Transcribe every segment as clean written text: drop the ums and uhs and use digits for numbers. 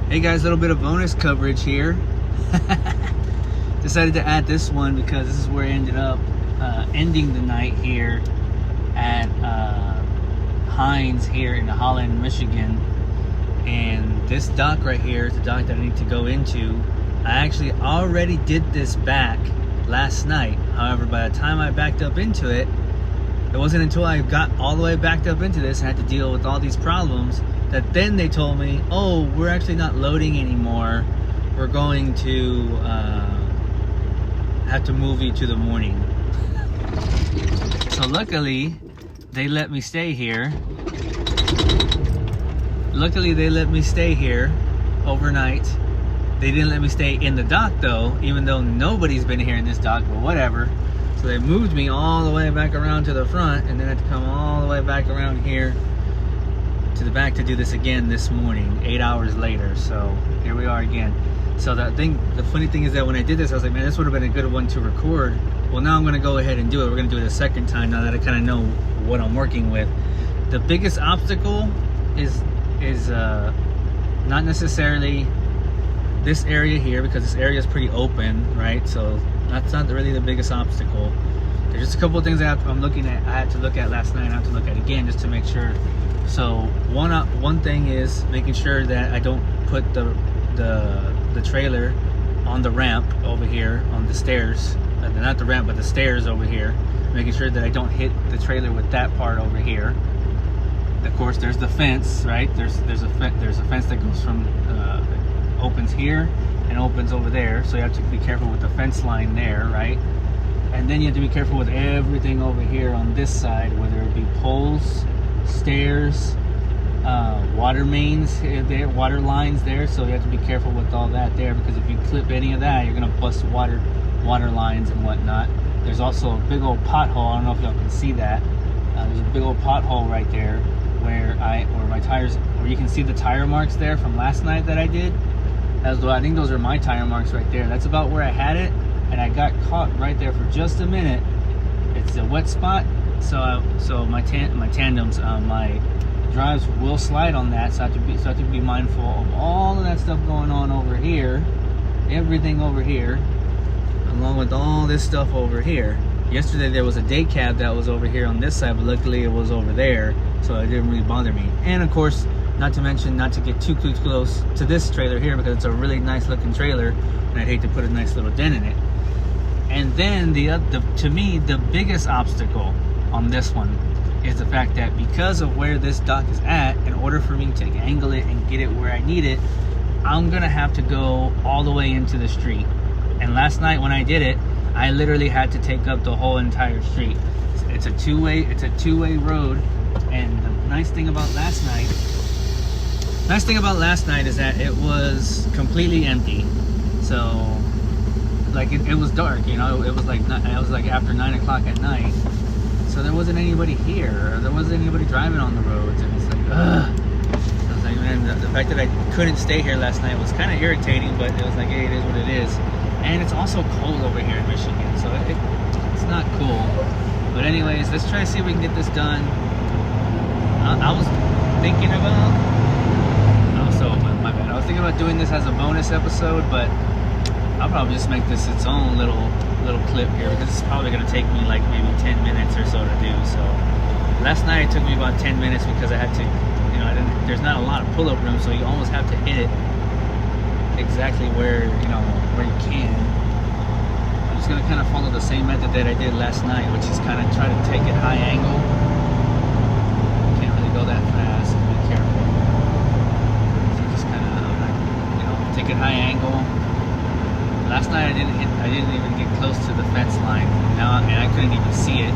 Hey guys, a little bit of bonus coverage here. Decided to add this one because this is where I ended up ending the night here at Heinz here in Holland, Michigan. And this dock right here is the dock that I need to go into. I actually already did this back last night. However, by the time I backed up into it, it wasn't until I got all the way backed up into this and had to deal with all these problems that then they told me, oh, we're actually not loading anymore. We're going to have to move you to the morning. So luckily, they let me stay here. Luckily, they let me stay here overnight. They didn't let me stay in the dock though, even though nobody's been here in this dock, but whatever. So they moved me all the way back around to the front and then I had to come all the way back around here to the back to do this again this morning, 8 hours later. So here we are again. So the funny thing is that when I did this, I was like, man, this would have been a good one to record. Well, now I'm gonna go ahead and do it. We're gonna do it a second time now that I kind of know what I'm working with. The biggest obstacle is not necessarily this area here, because this area is pretty open, right? So that's not really the biggest obstacle. There's just a couple of things I had to look at last night. I have to look at again just to make sure. So one thing is making sure that I don't put the trailer on the ramp over here on the stairs. Not the ramp, but the stairs over here. Making sure that I don't hit the trailer with that part over here. Of course, there's the fence, right? There's a fence that goes from opens here and opens over there. So you have to be careful with the fence line there, right? And then you have to be careful with everything over here on this side, whether it be poles, stairs, water mains there, water lines there. So you have to be careful with all that there, because if you clip any of that, you're gonna bust water lines and whatnot. There's also a big old pothole. I don't know if y'all can see that. There's a big old pothole right there where my tires, where you can see the tire marks there from last night that I did. I think those are my tire marks right there. That's about where I had it, and I got caught right there for just a minute. It's a wet spot, so my tandems, my drives will slide on that. So I have to be mindful of all of that stuff going on over here, everything over here, along with all this stuff over here. Yesterday there was a day cab that was over here on this side, but luckily it was over there, so it didn't really bother me. And of course, not to mention not to get too close to this trailer here, because it's a really nice looking trailer and I'd hate to put a nice little dent in it. And then to me, the biggest obstacle on this one is the fact that because of where this dock is at, in order for me to angle it and get it where I need it, I'm gonna have to go all the way into the street. And last night when I did it, I literally had to take up the whole entire street. It's a two-way road. And the nice thing about last night is that it was completely empty. So like it was dark, you know, it was like after 9 o'clock at night. So there wasn't anybody here, or there wasn't anybody driving on the roads, and it's like, ugh. I was like, man, the fact that I couldn't stay here last night was kind of irritating, but it was like, hey, it is what it is. And it's also cold over here in Michigan, so it's not cool. But anyways, let's try to see if we can get this done. I was thinking about, my bad. I was thinking about doing this as a bonus episode, but I'll probably just make this its own little clip here, because it's probably going to take me like maybe 10 minutes or so to do. So last night it took me about 10 minutes because I had to, you know, there's not a lot of pull-up room, so you almost have to hit it exactly where you can. I'm just going to kind of follow the same method that I did last night, which is kind of try to take it high angle. Can't really go that fast, be careful. So just kind of, take it high angle. Last night I didn't even get close to the fence line. Now, and I couldn't even see it.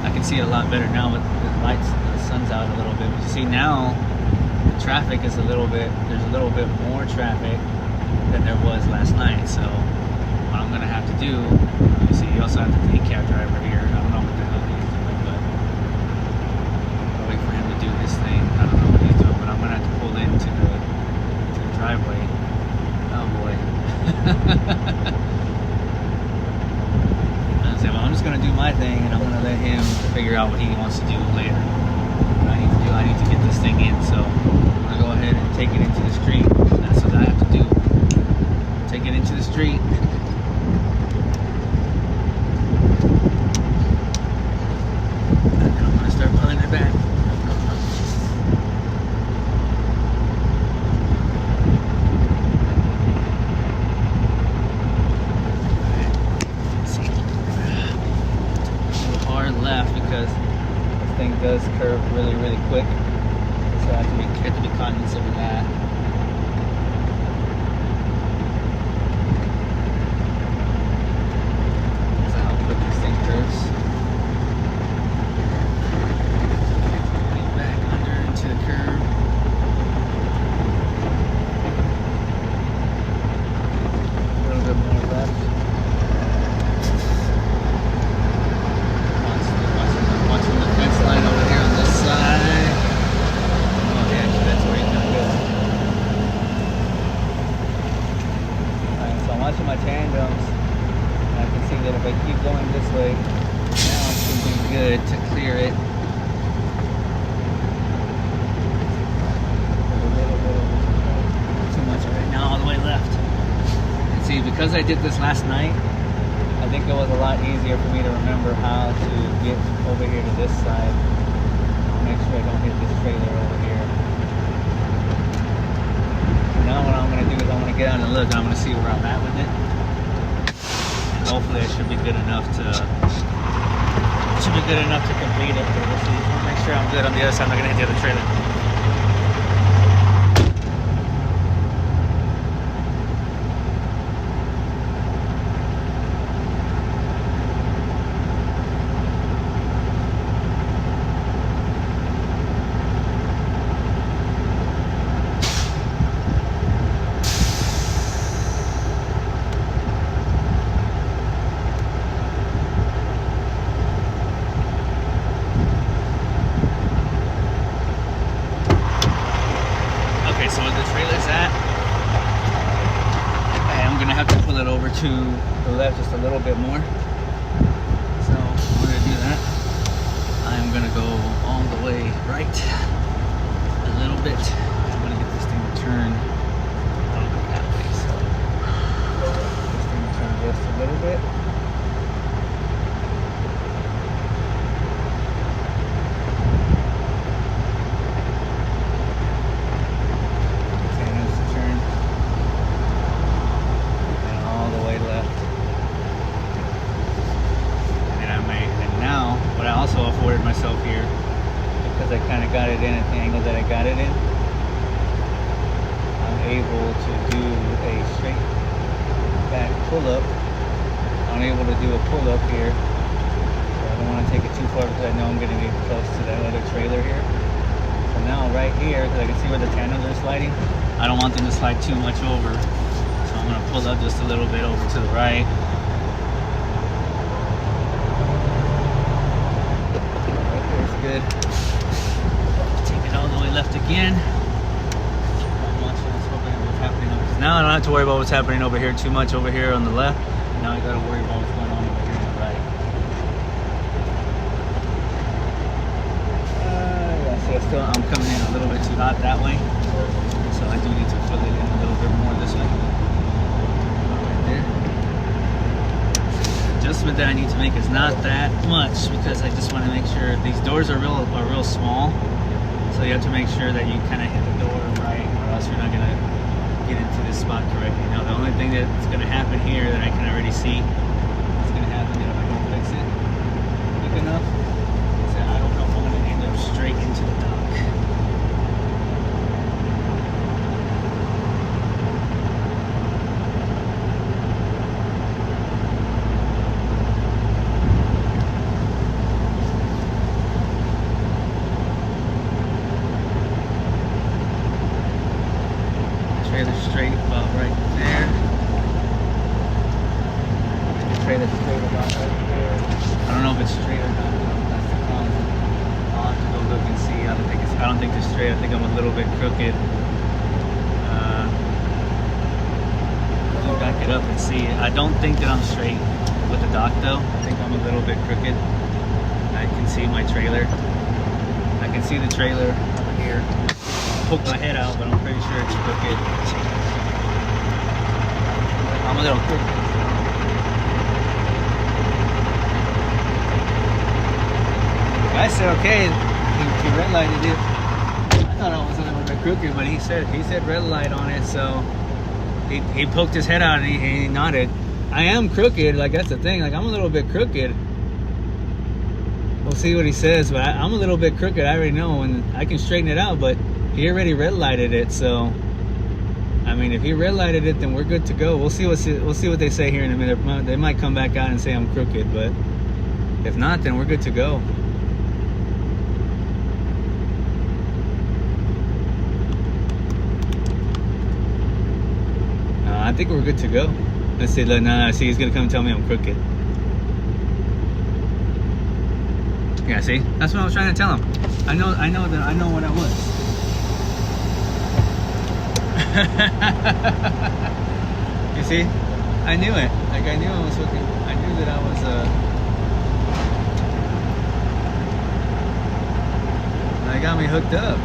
I can see it a lot better now with the lights, the sun's out a little bit. But you see now, the traffic is there's a little bit more traffic than there was last night. So what I'm gonna have to do, you see, you also have the day cab driver here. I don't know what the hell he's doing, but I'll wait for him to do his thing. I don't know what he's doing, but I'm gonna have to pull into the driveway. Oh boy. I'm just gonna do my thing, and I'm gonna let him figure out what he wants to do later. What I need to do, I need to get this thing in, so I'm gonna go ahead and take it into the street. That's what I have to do. Take it into the street. And then I'm gonna start pulling it back. Left because this thing does curve really, really quick, so I have to be cognizant of that. That's how quick this thing curves. Get back under into the curve. A little bit more left. Line over here on this side. Oh yeah, that's where he's gonna go. Alright, so I'm watching my tandems, and I can see that if I keep going this way, now it should be good to clear it. Too much right now, all the way left. And see, because I did this last night, I think it was a lot easier for me to remember how to get over here to this side. Make sure I don't hit this trailer over here. Now what I'm going to do is I'm going to get out and look, and I'm going to see where I'm at with it. And hopefully I should be good enough to complete it. But we'll see. Make sure I'm good on the other side. I'm not going to hit the other trailer. So where the trailer's at, I'm gonna have to pull it over to the left just a little bit more. So in order to do that, I'm gonna go all the way right a little bit. I'm gonna get this thing to turn that way. So this thing to turn just a little bit. Afforded myself here because I kind of got it in at the angle that I got it in. I'm able to do a straight back pull-up. I'm able to do a pull-up here. So I don't want to take it too far because I know I'm going to get close to that other trailer here. So now right here, because I can see where the tandems are sliding, I don't want them to slide too much over. So I'm going to pull up just a little bit over to the right. Good. Take it all the way left again. I'm watching what's happening over here. Now I don't have to worry about what's happening over here too much over here on the left. Now I got to worry about what's going on over here on the right. Yeah, see, I'm coming in a little bit too hot that way, so I do need to fill it in a little bit more this way. Right there. Adjustment that I need to make is not that much because I just want to make sure these doors are real small, so you have to make sure that you kind of hit the door right, or else you're not gonna get into this spot correctly. Now the only thing that's gonna happen here that I can already see is gonna happen if I don't fix it quick enough is that I don't know if I'm gonna end up straight into the dock. Straight about right there. Trailer straight about right there. I don't know if it's straight or not. That's the problem. I'll have to go look and see. I don't think it's straight. I think I'm a little bit crooked. I'll back it up and see. I don't think that I'm straight with the dock though. I think I'm a little bit crooked. I can see my trailer. I can see the trailer over here. Poke my head out, but I'm pretty sure it's crooked. I'm a little crooked. I said okay. He red lighted it. I thought I was a little bit crooked, but he said red light on it, so he poked his head out and he nodded. I am crooked, like that's the thing. Like I'm a little bit crooked. We'll see what he says, but I'm a little bit crooked. I already know, and I can straighten it out. But he already red lighted it, so I mean, if he red lighted it, then we're good to go. We'll see what they say here in a minute. They might come back out and say I'm crooked, but if not, then we're good to go. I think we're good to go. Let's see. Nah, see, he's gonna come and tell me I'm crooked. Yeah, see, that's what I was trying to tell him. I know what I was. You see, I knew it. Like I knew I was hooking. I knew that I was. That got me hooked up.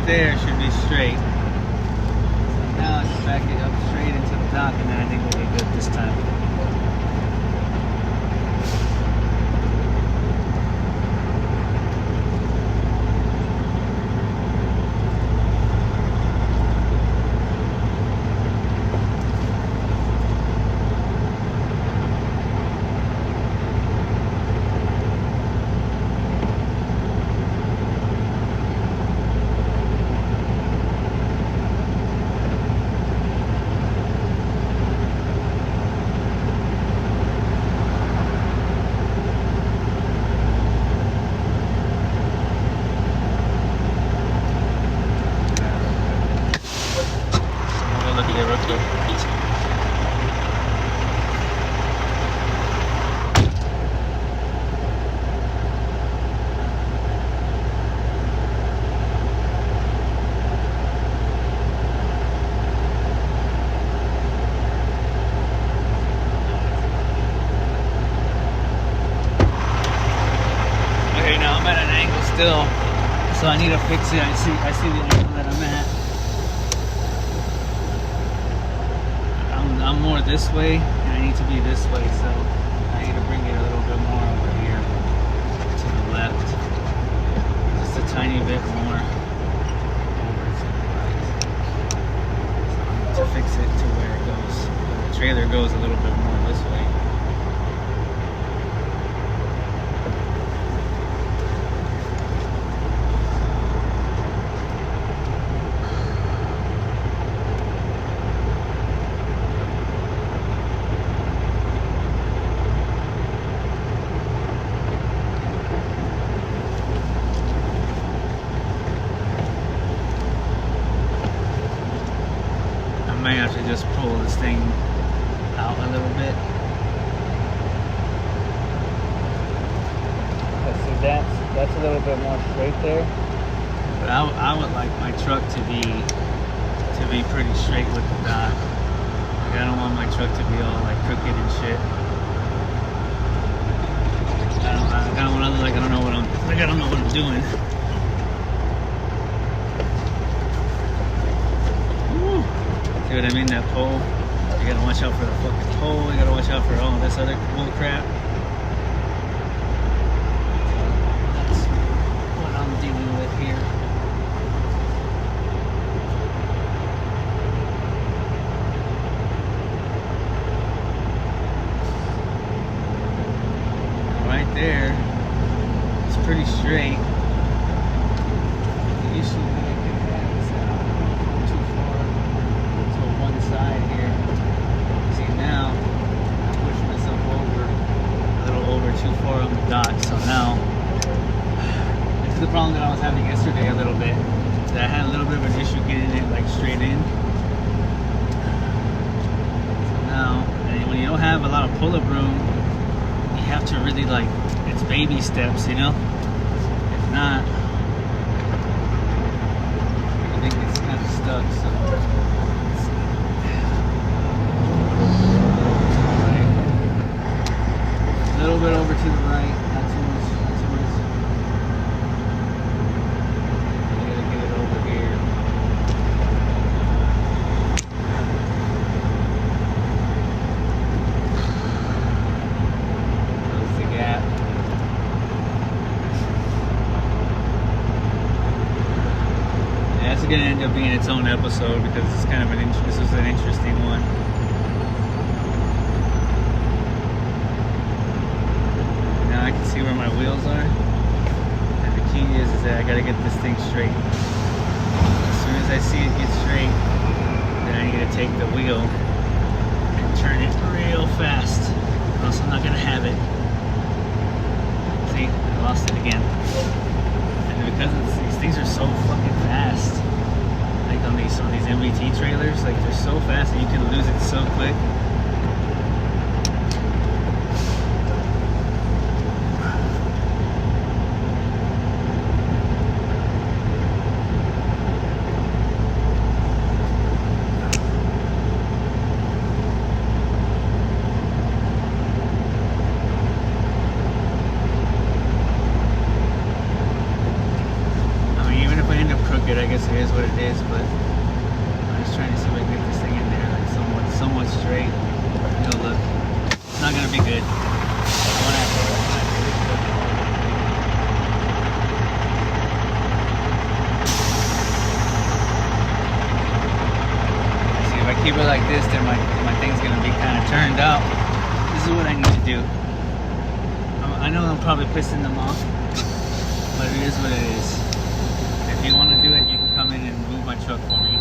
There should be straight. So now I just back it up straight into the dock, and then I think we'll be good this time. Still, so I need to fix it. I see the angle that I'm at. I'm more this way, and I need to be this way, so I need to bring it a little bit more over here to the left, just a tiny bit more over to the right. So to fix it to where it goes. The trailer goes a little bit more this way. I may have to just pull this thing out a little bit. See, that's a little bit more straight there. But I would like my truck to be pretty straight with the dock. Like, I don't want my truck to be all like crooked and shit. I don't want to look like I don't know what I'm doing. See what I mean? That pole. You gotta watch out for the fucking pole. You gotta watch out for all this other bull crap. That's what I'm dealing with here. pretty straight. The issue that I could have is that I'm going too far to one side here. See, now I pushed myself over a little over too far on the dock. So now this is the problem that I was having yesterday a little bit. That I had a little bit of an issue getting it like straight in. So now, and when you don't have a lot of pull-up room, you have to really like, it's baby steps, you know? If not, I think it's kind of stuck, so let's see. Right. A little bit over to the right, not too much, not too much. I gotta get it over here. Close the gap. Yeah, it's gonna end up being its own episode because it's kind of this was an interesting one. Now I can see where my wheels are, and the key is that I gotta get this thing straight. As soon as I see it get straight, then I need to take the wheel and turn it real fast, or else I'm not gonna have it. See, I lost it again. And because these things are so fucking fast, like on these MVT trailers, like they're so fast that you can lose it so quick. I guess it is what it is, but I'm just trying to see if I can get this thing in there like somewhat straight. It'll look, it's not gonna be good. See, if I keep it like this, then my thing's gonna be kind of turned out. This is what I need to do. I know I'm probably pissing them off, but it is what it is. If you want to do it, you can come in and move my truck for me.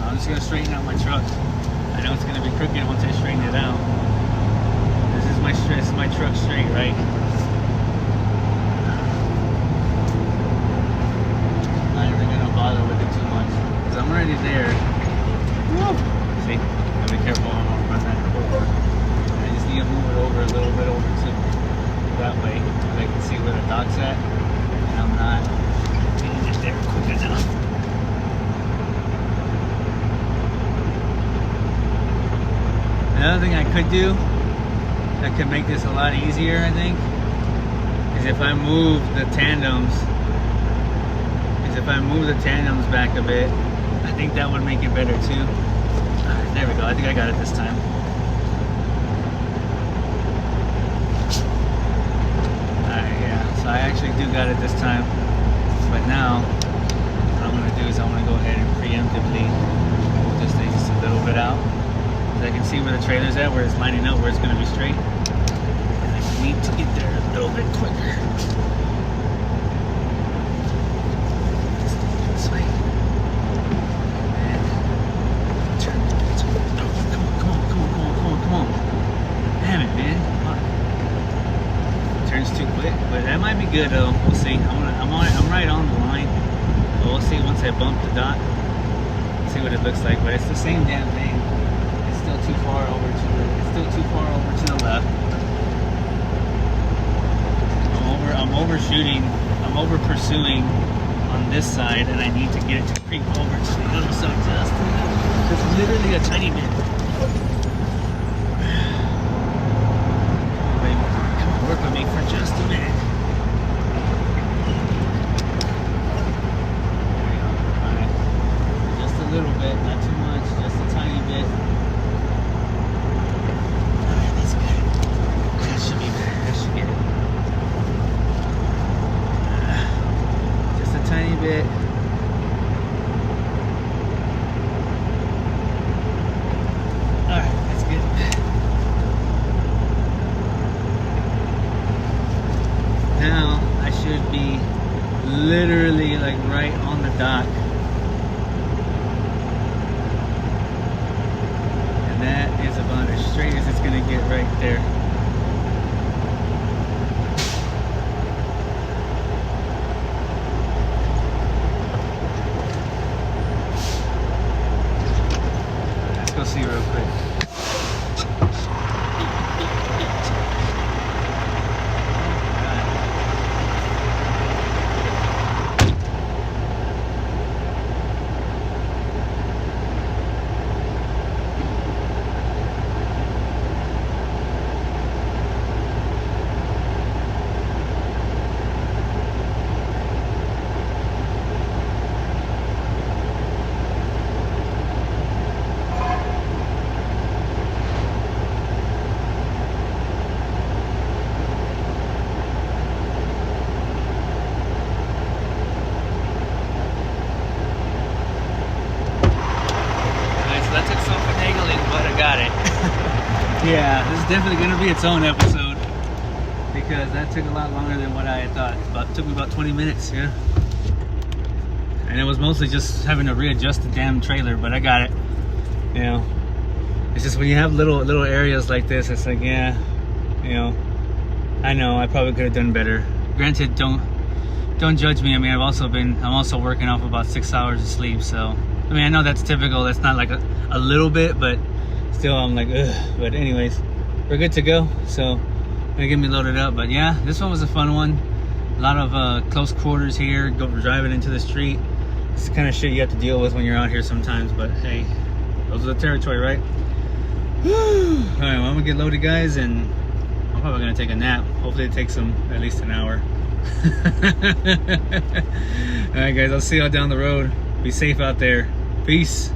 I'm just going to straighten out my truck. I know it's going to be crooked once I straighten it out. This is my truck straight, right? Not even going to bother with it too much, because I'm already there. Woo! See? Gotta be careful when I'm running that over. I just need to move it over a little bit over to that way, so I can see where the dock's at, and I'm not getting it there quick enough. Another thing I could do that could make this a lot easier, I think, is if I move the tandems. Back a bit. I think that would make it better too. Alright, there we go. I think I got it this time. So I actually do got it this time, but now what I'm going to do is I'm going to go ahead and preemptively move this thing just a little bit out, so I can see where the trailer's at, where it's lining up, where it's going to be straight, and I need to get there a little bit quicker. Let's do it this way. And turn it. Come on. Damn it, man. Turns too quick, but that might be good though. We'll see. I'm right on the line, but we'll see once I bump the dot. See what it looks like. But it's the same damn thing. It's still too far over to the left. I'm overshooting. I'm over pursuing on this side, and I need to get it to creep over to the other side just literally a tiny bit. Work with me for just a minute. There we go. Alright. Just a little bit, not too much, just a tiny bit. Alright, that's good. That should be better. That should get it. Just a tiny bit. Alright. like right on the dock. And that is about as straight as it's gonna get right there. Let's go see real quick. That took some finagling, but I got it. Yeah, this is definitely going to be its own episode because that took a lot longer than what I had thought. It took me about 20 minutes, yeah. And it was mostly just having to readjust the damn trailer, but I got it. You know, it's just when you have little areas like this, it's like, yeah, you know, I know I probably could have done better. Granted, don't judge me. I mean, I'm also working off about 6 hours of sleep, so. I mean, I know that's typical. That's not like a little bit, but still, I'm like, ugh. But anyways, we're good to go. So, gonna get me loaded up. But yeah, this one was a fun one. A lot of close quarters here. Driving into the street. It's the kind of shit you have to deal with when you're out here sometimes. But hey, those are the territory, right? All right, well, I'm gonna get loaded, guys, and I'm probably gonna take a nap. Hopefully, it takes them at least an hour. All right, guys, I'll see y'all down the road. Be safe out there. Peace.